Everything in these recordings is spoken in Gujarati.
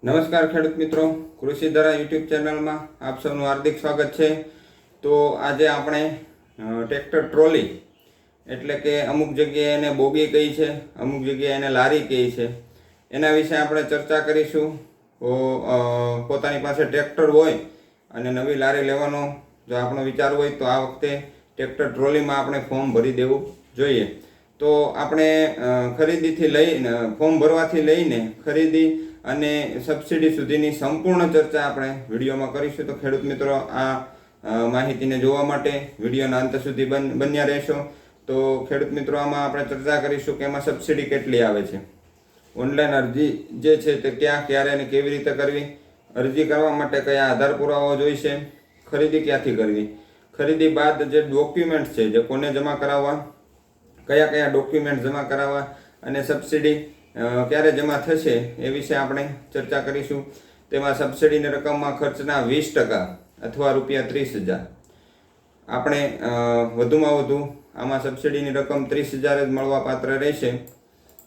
નમસ્કાર ખેડૂત મિત્રો, કૃષિ ધરા યુટ્યુબ ચેનલમાં આપ સૌનું હાર્દિક સ્વાગત છે। તો આજે આપણે ટ્રેક્ટર ટ્રોલી એટલે કે અમુક જગ્યાએ એને બોગી કહી છે, અમુક જગ્યાએ એને લારી કહે છે, એના વિશે આપણે ચર્ચા કરીશું। તો પોતાની પાસે ટ્રેક્ટર હોય અને નવી લારી લેવાનો જો આપણો વિચાર હોય તો આ વખતે ટ્રેક્ટર ટ્રોલીમાં આપણે ફોર્મ ભરી દેવું જોઈએ। તો આપણે ખરીદીથી લઈને ફોર્મ ભરવાથી લઈને ખરીદી અને સબસિડી સુધીની સંપૂર્ણ ચર્ચા આપણે વિડીયોમાં કરીશું। તો ખેડૂત મિત્રો આ માહિતીને જોવા માટે વિડીયોના અંત સુધી બન્યા રહેશો। તો ખેડૂત મિત્રો આમાં આપણે ચર્ચા કરીશું કે એમાં સબસિડી કેટલી આવે છે, ઓનલાઈન અરજી જે છે તે ક્યાં, ક્યારે અને કેવી રીતે કરવી, અરજી કરવા માટે કયા આધાર પુરાવાઓ જોઈશે, ખરીદી ક્યાંથી કરવી, ખરીદી બાદ જે ડોક્યુમેન્ટ છે જે કોને જમા કરાવવા, કયા કયા ડોક્યુમેન્ટ જમા કરાવવા અને સબસિડી ક્યારે જમા થશે એ વિશે આપણે ચર્ચા કરીશું। તેમાં સબસિડીની રકમમાં ખર્ચના 20% અથવા ₹30,000 આપણે વધુમાં વધુ આમાં સબસિડીની રકમ 30,000 જ મળવા પાત્ર રહેશે।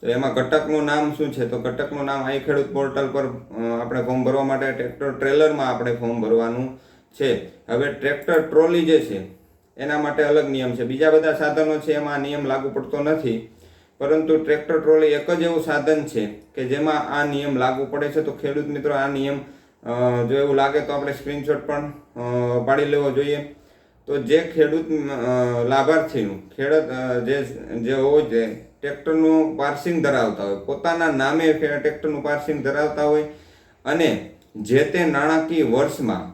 તો એમાં ઘટકનું નામ શું છે? તો ઘટકનું નામ આઈ ખેડૂત પોર્ટલ પર આપણે ફોર્મ ભરવા માટે ટ્રેક્ટર ટ્રેલરમાં આપણે ફોર્મ ભરવાનું છે। હવે ટ્રેક્ટર ટ્રોલી જે છે એના માટે અલગ નિયમ છે, બીજા બધા સાધનો છે એમાં નિયમ લાગુ પડતો નથી, પરંતુ ટ્રેક્ટર ટ્રોલી એક જ એવું સાધન છે કે જેમાં આ નિયમ લાગુ પડે છે। તો ખેડૂત મિત્રો આ નિયમ જો એવું લાગે તો આપણે સ્ક્રીનશોટ પણ પાડી લેવો જોઈએ। તો જે ખેડૂત લાભાર્થીનું જે હોય છે ટ્રેક્ટરનું પાર્સિંગ ધરાવતા હોય, પોતાના નામે ટ્રેક્ટરનું પાર્સિંગ ધરાવતા હોય અને જે તે નાણાકીય વર્ષમાં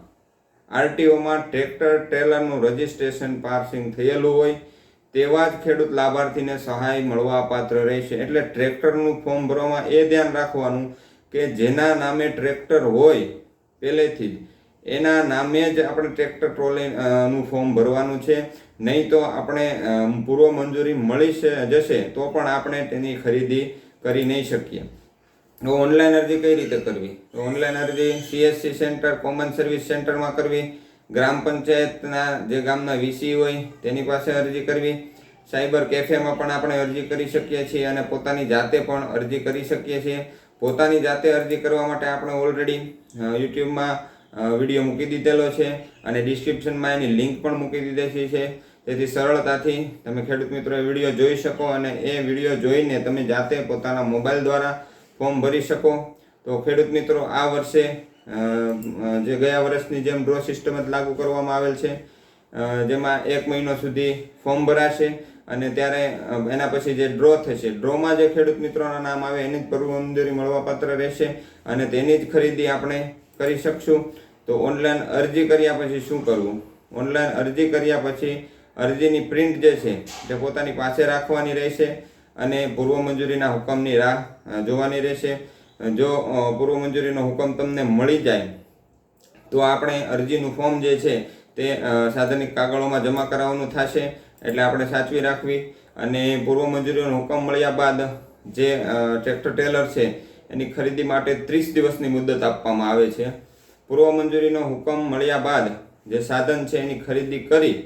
આરટીઓમાં ટ્રેક્ટર ટ્રેલરનું રજિસ્ટ્રેશન પાર્સિંગ થયેલું હોય તેવા જ ખેડૂત લાભાર્થીને સહાય મળવા પાત્ર રહેશે। એટલે ટ્રેક્ટરનું ફોર્મ ભરવામાં એ ધ્યાન રાખવાનું કે જેના નામે ટ્રેક્ટર હોય પહેલેથી જ એના નામે જ આપણે ટ્રેક્ટર ટ્રોલી નું ફોર્મ ભરવાનું છે, નહીં તો આપણે પૂર્વ મંજૂરી મળી જશે તો પણ આપણે તેની ખરીદી કરી નહીં શકીએ। તો ઓનલાઈન અરજી કઈ રીતે કરવી? તો ઓનલાઈન અરજી CSC સેન્ટર, કોમન સર્વિસ સેન્ટરમાં કરવી, ગ્રામ પંચાયતના જે ગામના વીસી હોય તેની પાસે અરજી કરવી, સાયબર કેફેમાં પણ આપણે અરજી કરી શકીએ છીએ અને પોતાની જાતે પણ અરજી કરી શકીએ છીએ। પોતાની જાતે અરજી કરવા માટે આપણે ઓલરેડી યુટ્યુબમાં વિડીયો મૂકી દીધેલો છે અને ડિસ્ક્રિપ્શનમાં એની લિંક પણ મૂકી દીધેલી છે, તેથી સરળતાથી તમે ખેડૂત મિત્રો એ વિડીયો જોઈ શકો અને એ વિડીયો જોઈને તમે જાતે પોતાના મોબાઈલ દ્વારા ફોર્મ ભરી શકો। તો ખેડૂત મિત્રો આ વર્ષે જે ગયા વર્ષની જેમ ડ્રો સિસ્ટમ જ લાગુ કરવામાં આવેલ છે, જેમાં 1 મહિનો સુધી ફોર્મ ભરાશે અને ત્યારે એના પછી જે ડ્રો થશે, ડ્રોમાં જે ખેડૂત મિત્રોના નામ આવે એની જ પૂર્વ મંજૂરી મળવા પાત્ર રહેશે અને તેની જ ખરીદી આપણે કરી શકશું। તો ઓનલાઈન અરજી કર્યા પછી શું કરવું? ઓનલાઈન અરજી કર્યા પછી અરજીની પ્રિન્ટ જે છે તે પોતાની પાસે રાખવાની રહેશે અને પૂર્વ મંજૂરીના હુકમની રાહ જોવાની રહેશે। જો પૂર્વ મંજૂરીનો હુકમ તમને મળી જાય તો આપણે અરજીનું ફોર્મ જે છે તે સાધનિક કાગળોમાં જમા કરાવવાનું થશે, એટલે આપણે સાચવી રાખવી અને પૂર્વ મંજૂરીનો હુકમ મળ્યા બાદ જે ટ્રેક્ટર ટ્રેલર છે એની ખરીદી માટે 30 દિવસની મુદત આપવામાં આવે છે। પૂર્વ મંજૂરીનો હુકમ મળ્યા બાદ જે સાધન છે એની ખરીદી કરી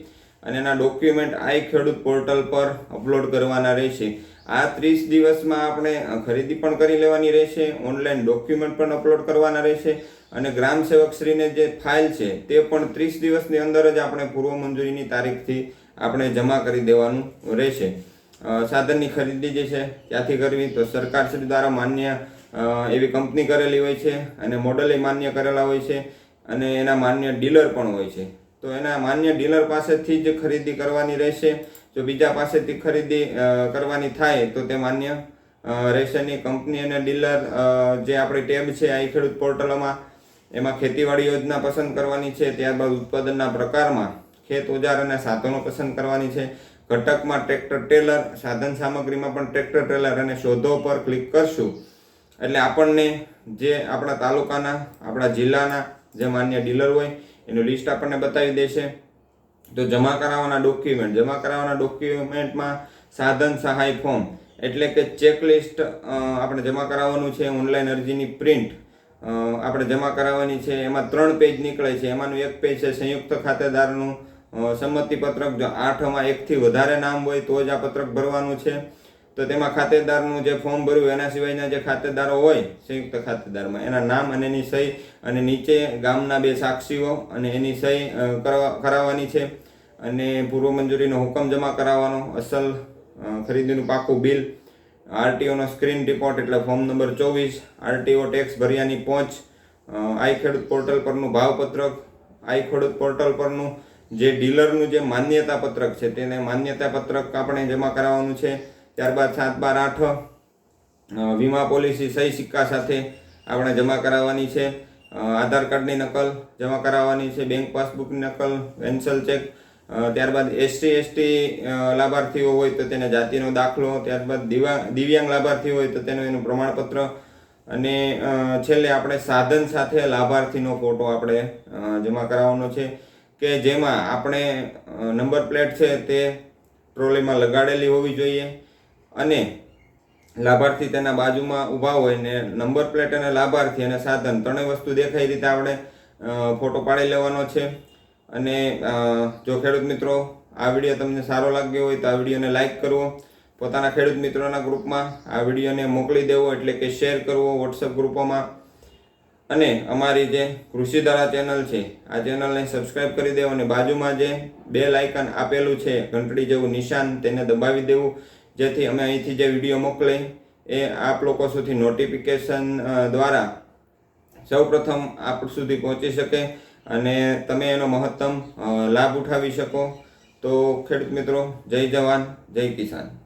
અને એના ડોક્યુમેન્ટ આઈ ખેડૂત પોર્ટલ પર અપલોડ કરવાના રહેશે। આ 30 દિવસમાં આપણે ખરીદી પણ કરી લેવાની રહેશે, ઓનલાઈન ડોક્યુમેન્ટ પણ અપલોડ કરવાના રહેશે અને ગ્રામ સેવકશ્રીને જે ફાઇલ છે તે પણ 30 દિવસની અંદર જ આપણે પૂર્વ મંજૂરીની તારીખથી આપણે જમા કરી દેવાનું રહેશે। સાધનની ખરીદી જે છે ક્યાંથી કરવી? તો સરકારશ્રી દ્વારા માન્ય એવી કંપની કરેલી હોય છે અને મોડલે માન્ય કરેલા હોય છે અને એના માન્ય ડીલર પણ હોય છે। તો એના માન્ય ડીલર પાસેથી જ ખરીદી કરવાની રહેશે। જો બીજા પાસેથી ખરીદી કરવાની થાય તો તે માન્ય રહેશે નહીં। કંપની અને ડીલર જે આપણી ટેબ છે આ ખેડૂત પોર્ટલમાં, એમાં ખેતીવાડી યોજના પસંદ કરવાની છે, ત્યારબાદ ઉત્પાદનના પ્રકારમાં ખેત ઓજાર અને સાધનો પસંદ કરવાની છે, ઘટકમાં ટ્રેક્ટર ટ્રેલર, સાધન સામગ્રીમાં પણ ટ્રેક્ટર ટ્રેલર અને શોધો પર ક્લિક કરશું એટલે આપણને જે આપણા તાલુકાના, આપણા જિલ્લાના જે માન્ય ડીલર હોય એનું લિસ્ટ આપણને બતાવી દેશે। તો જમા કરાવવાના ડોક્યુમેન્ટમાં સાધન સહાય ફોર્મ એટલે કે ચેકલિસ્ટ આપણે જમા કરાવવાનું છે, ઓનલાઈન અરજીની પ્રિન્ટ આપણે જમા કરાવવાની છે, એમાં 3 પેજ નીકળે છે, એમાંનું એક પેજ છે સંયુક્ત ખાતેદારનું સંમતિપત્રક, જો 8માં 1થી વધારે નામ હોય તો જ આ પત્રક ભરવાનું છે। તો તેમાં ખાતેદારનું જે ફોર્મ ભર્યું એના સિવાયના જે ખાતેદારો હોય સંયુક્ત ખાતેદારમાં એના નામ અને એની સહી અને નીચે ગામના 2 સાક્ષીઓ અને એની સહી કરાવવાની છે. અને પૂર્વ મંજૂરીનો હુકમ જમા કરાવવાનો, અસલ ખરીદીનું પાકું બિલ, આરટીઓનો સ્ક્રીન રિપોર્ટ એટલે ફોર્મ નંબર 24, આરટીઓ ટેક્સ ભર્યાની પહોંચ, આઈ ખેડૂત પોર્ટલ પરનું ભાવપત્રક, આઈ ખેડૂત પોર્ટલ પરનું જે ડીલરનું જે માન્યતા પત્રક છે તેને માન્યતા પત્રક આપણે જમા કરાવવાનું છે. ત્યારબાદ 7/12 વીમા પોલિસી સહી સિક્કા સાથે આપણે જમા કરાવવાની છે. આધાર કાર્ડની નકલ જમા કરાવવાની છે, બેંક પાસબુકની નકલ, કેન્સલ ચેક. ત્યારબાદ ST લાભાર્થીઓ હોય તો તેને જાતિનો દાખલો, ત્યારબાદ દિવ્યાંગ લાભાર્થી હોય તો તેનું એનું પ્રમાણપત્ર અને છેલ્લે આપણે સાધન સાથે લાભાર્થીનો ફોટો આપણે જમા કરાવવાનો છે કે જેમાં આપણે નંબર પ્લેટ છે તે ટ્રોલીમાં લગાડેલી હોવી જોઈએ અને લાભાર્થી તેના બાજુમાં ઊભા હોય ને નંબર પ્લેટ અને લાભાર્થી અને સાધન ત્રણેય વસ્તુ દેખાય રીતે આપણે ફોટો પાડી લેવાનો છે. અને જો ખેડૂત મિત્રો આ વિડીયો તમને સારો લાગ્યો હોય તો આ વિડીયોને લાઈક કરવો, પોતાના ખેડૂત મિત્રોના ગ્રુપમાં આ વિડીયોને મોકલી દેવો એટલે કે શેર કરવો વોટ્સએપ ગ્રુપોમાં. અને અમારી જે કૃષિ ધારા ચેનલ છે આ ચેનલને સબસ્ક્રાઈબ કરી દેવો અને બાજુમાં જે બેલ આઇકન આપેલું છે ઘંટડી જેવું નિશાન તેને દબાવી દેવું જેથી અમે અહીંથી જે વિડીયો મોકલે એ આપ લોકો સુધી નોટિફિકેશન દ્વારા સૌપ્રથમ આપ સુધી પહોંચી શકે અને તમે એનો મહત્તમ લાભ ઉઠાવી શકો. તો ખેડૂત મિત્રો, જય જવાન જય કિસાન.